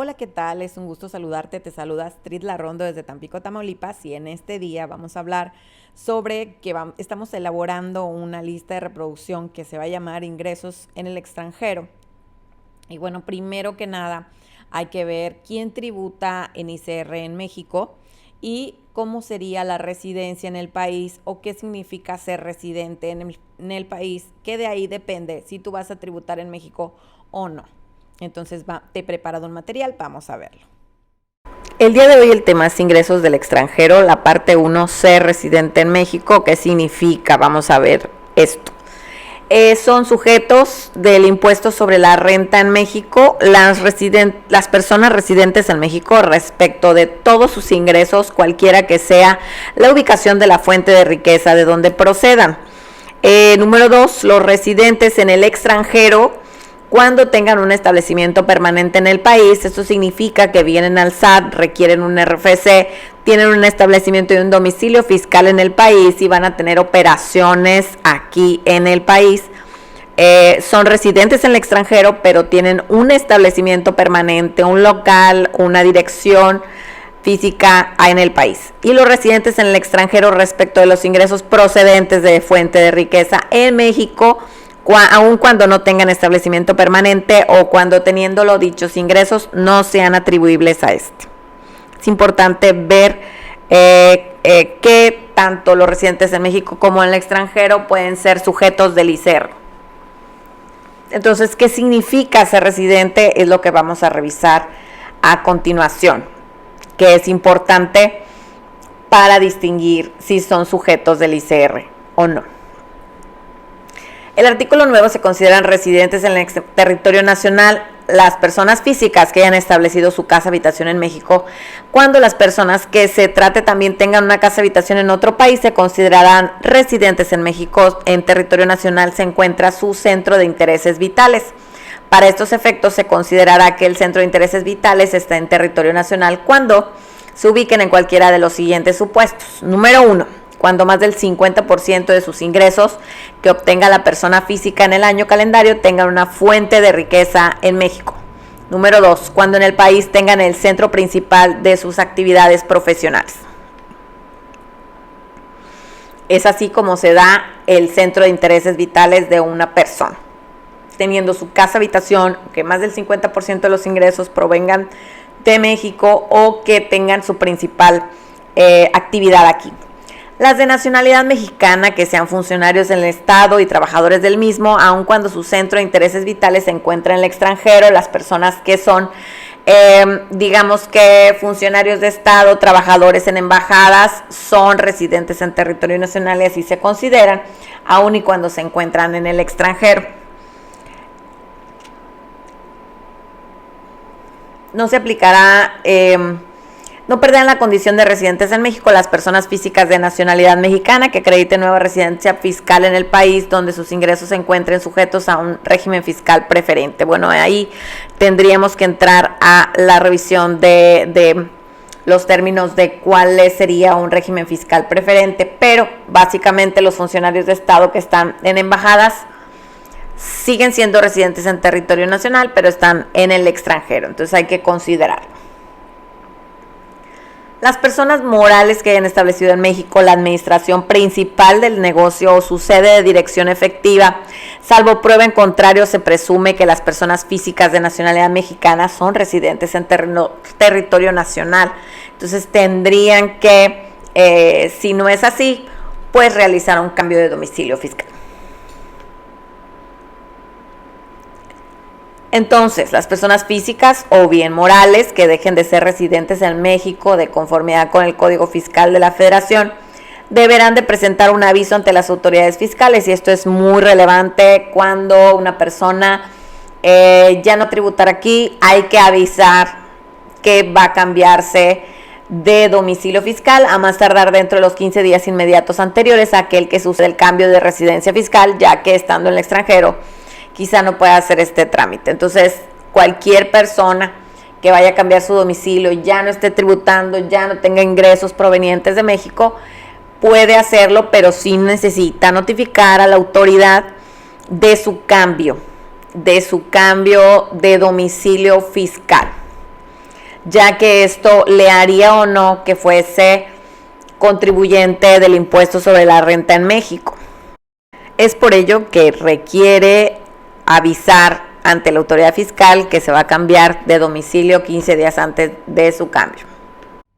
Hola, ¿qué tal? Es un gusto saludarte. Te saluda Astrid Larrondo desde Tampico, Tamaulipas, y en este día vamos a hablar sobre que estamos elaborando una lista de reproducción que se va a llamar Ingresos en el extranjero. Y bueno, primero que nada hay que ver quién tributa en ICR en México y cómo sería la residencia en el país o qué significa ser residente en el país, que de ahí depende si tú vas a tributar en México o no. Entonces te he preparado un material, vamos a verlo. El día de hoy el tema es ingresos del extranjero, la parte 1, ser residente en México. ¿Qué significa? Vamos a ver esto. Son sujetos del impuesto sobre la renta en México las personas residentes en México respecto de todos sus ingresos, cualquiera que sea la ubicación de la fuente de riqueza de donde procedan. Número 2, los residentes en el extranjero cuando tengan un establecimiento permanente en el país. Esto significa que vienen al SAT, requieren un RFC, tienen un establecimiento y un domicilio fiscal en el país y van a tener operaciones aquí en el país. Son residentes en el extranjero, pero tienen un establecimiento permanente, un local, una dirección física en el país. Y los residentes en el extranjero respecto de los ingresos procedentes de fuente de riqueza en México, aun cuando no tengan establecimiento permanente o cuando teniéndolo dichos ingresos no sean atribuibles a este. Es importante ver que tanto los residentes en México como en el extranjero pueden ser sujetos del ICR. Entonces, ¿qué significa ser residente? Es lo que vamos a revisar a continuación, que es importante para distinguir si son sujetos del ICR o no. El artículo 9 se consideran residentes en el territorio nacional las personas físicas que hayan establecido su casa habitación en México. Cuando las personas que se trate también tengan una casa habitación en otro país, se considerarán residentes en México. En territorio nacional se encuentra su centro de intereses vitales. Para estos efectos se considerará que el centro de intereses vitales está en territorio nacional cuando se ubiquen en cualquiera de los siguientes supuestos. Número 1. Cuando más del 50% de sus ingresos que obtenga la persona física en el año calendario tengan una fuente de riqueza en México. Número 2. Cuando en el país tengan el centro principal de sus actividades profesionales. Es así como se da el centro de intereses vitales de una persona. Teniendo su casa habitación, que más del 50% de los ingresos provengan de México o que tengan su principal actividad aquí. Las de nacionalidad mexicana que sean funcionarios del Estado y trabajadores del mismo, aun cuando su centro de intereses vitales se encuentra en el extranjero. Las personas que son, digamos que funcionarios de Estado, trabajadores en embajadas, son residentes en territorio nacional y así se consideran, aun y cuando se encuentran en el extranjero. No se aplicará... No perderán la condición de residentes en México las personas físicas de nacionalidad mexicana que acrediten nueva residencia fiscal en el país donde sus ingresos se encuentren sujetos a un régimen fiscal preferente. Bueno, ahí tendríamos que entrar a la revisión de los términos de cuál sería un régimen fiscal preferente, pero básicamente los funcionarios de Estado que están en embajadas siguen siendo residentes en territorio nacional, pero están en el extranjero, entonces hay que considerarlo. Las personas morales que hayan establecido en México la administración principal del negocio o su sede de dirección efectiva, salvo prueba en contrario, se presume que las personas físicas de nacionalidad mexicana son residentes en territorio nacional. Entonces tendrían que, si no es así, pues realizar un cambio de domicilio fiscal. Entonces, las personas físicas o bien morales que dejen de ser residentes en México de conformidad con el Código Fiscal de la Federación deberán de presentar un aviso ante las autoridades fiscales, y esto es muy relevante cuando una persona ya no tributará aquí. Hay que avisar que va a cambiarse de domicilio fiscal a más tardar dentro de los 15 días inmediatos anteriores a aquel que sucede el cambio de residencia fiscal, ya que estando en el extranjero quizá no pueda hacer este trámite. Entonces, cualquier persona que vaya a cambiar su domicilio, ya no esté tributando, ya no tenga ingresos provenientes de México, puede hacerlo, pero sí necesita notificar a la autoridad de su cambio de domicilio fiscal. ya que esto le haría o no que fuese contribuyente del impuesto sobre la renta en México. Es por ello que requiere avisar ante la autoridad fiscal que se va a cambiar de domicilio 15 días antes de su cambio.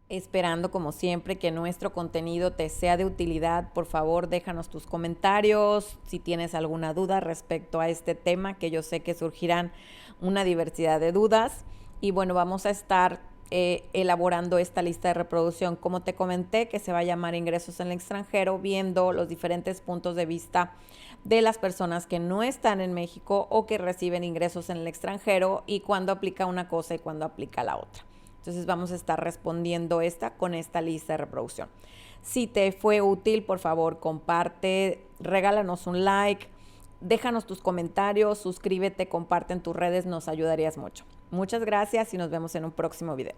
Esperando como siempre que nuestro contenido te sea de utilidad, por favor déjanos tus comentarios si tienes alguna duda respecto a este tema, que yo sé que surgirán una diversidad de dudas. Y bueno, vamos a estar elaborando esta lista de reproducción, como te comenté, que se va a llamar Ingresos en el extranjero, viendo los diferentes puntos de vista de las personas que no están en México o que reciben ingresos en el extranjero y cuándo aplica una cosa y cuándo aplica la otra. Entonces vamos a estar respondiendo con esta lista de reproducción. Si te fue útil, por favor, comparte, regálanos un like, déjanos tus comentarios, suscríbete, comparte en tus redes, nos ayudarías mucho. Muchas gracias y nos vemos en un próximo video.